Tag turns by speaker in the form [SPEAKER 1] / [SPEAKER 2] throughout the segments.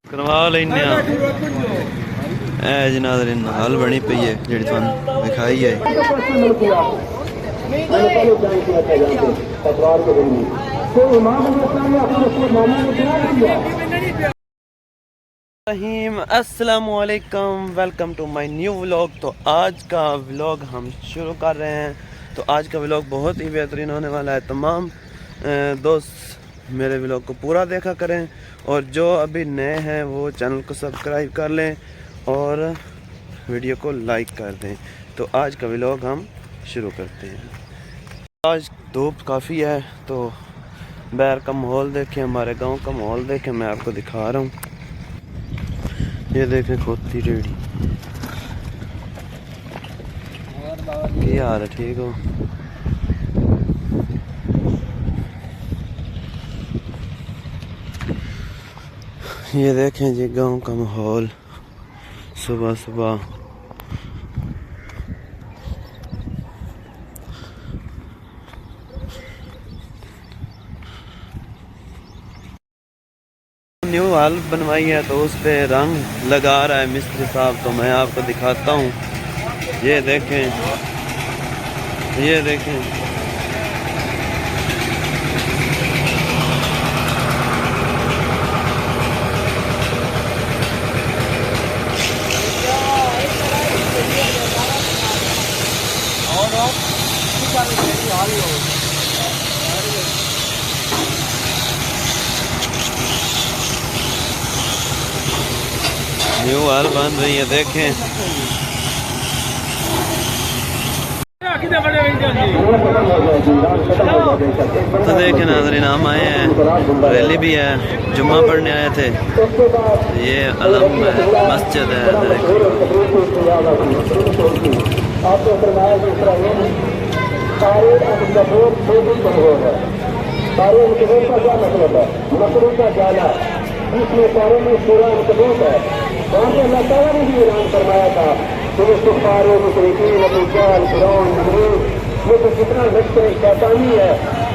[SPEAKER 1] करवा लेने जनाब नाल बनी पई है जी तुहानू दिखाई है। अस्सलामुअलैकुम, welcome to my new vlog. तो आज का व्लॉग हम शुरू कर रहे हैं। तो आज का व्लॉग बहुत ही बेहतरीन होने वाला है। तमाम दोस्त मेरे व्लॉग को पूरा देखा करें और जो अभी नए हैं वो चैनल को सब्सक्राइब कर लें और वीडियो को लाइक कर दें। तो आज का व्लॉग हम शुरू करते हैं। आज धूप काफ़ी है तो बाहर का माहौल देखें, हमारे गांव का माहौल देखें। मैं आपको दिखा रहा हूँ, ये देखें खोती रेड़ी। क्या हाल है, ठीक हो? ये देखें जी गांव का माहौल सुबह सुबह। न्यू हाल बनवाई है तो उस पे रंग लगा रहा है मिस्त्री साहब। तो मैं आपको दिखाता हूँ, ये देखें, ये देखें। न्यू हाल बन रही है, देखें। तो देखें नाज़रीन, हम आए हैं, रैली भी है, जुम्मा पढ़ने आए थे। ये अलम मस्जिद है,
[SPEAKER 2] इसमें सारे में पूरा सबूत है। वहाँ से अल्लाह ताला ने भी ऐलान फरमाया था कि वो कुफार मुशरिकीन अबू जहल फिरौन नमरूद, ये तो जितना लश्कर शैतानी है,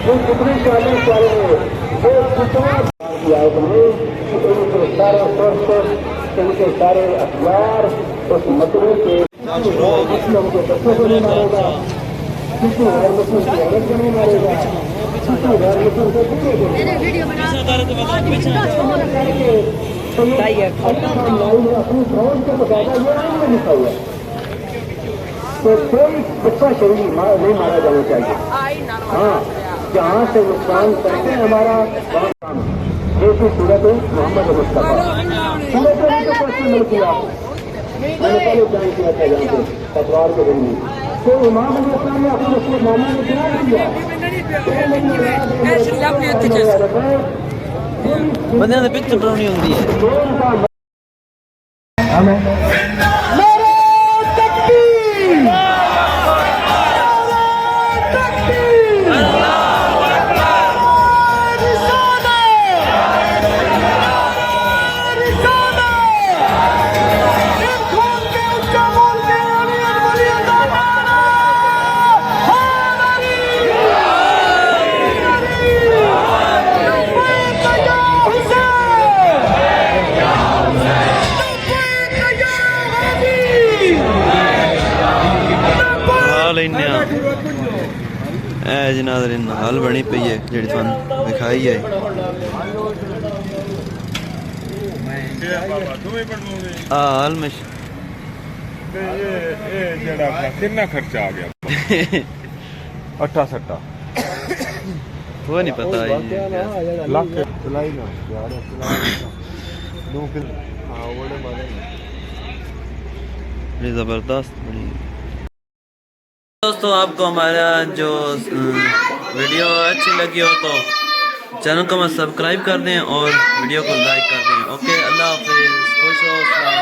[SPEAKER 2] वो जितने चाले चाले हैं, वो जितना की आयत में उनके सारे सोर्सेस, उनके सारे अखबार उस मतलू के मुस्लिम के बच्चों को नहीं मारेगा, किसी गैर मुस्लिम की औरत को नहीं मारेगा, किसी गैर मुस्लिम को पूरे अपनी फौज को बताएगा, ये आइन में लिखा हुआ है। तो कोई बच्चा शरीर नहीं मारा जाना चाहिए। हाँ, जहाँ से नुकसान करके हमारा काम, जैसे सूरत मोहम्मद मुस्तफा सूरत नहीं किया, मैंने पहले जान किया था यहाँ पे पतवार के दिन में। तो इमाम ने अपने उसको मामले में गिरा दिया।
[SPEAKER 1] बंदे पिक्चर बनानी होती है। जी नाज़रीन हाल बनी पई है जी तुहानू दिखाई है। हाल में
[SPEAKER 3] कितना खर्चा आ गया? अट्ठा सट्टा
[SPEAKER 1] वो नहीं पता ये जबरदस्त बनी। दोस्तों आपको हमारा जो वीडियो अच्छी लगी हो तो चैनल को सब्सक्राइब कर दें और वीडियो को लाइक कर दें। ओके, अल्लाह हाफिज़, खुश रहो।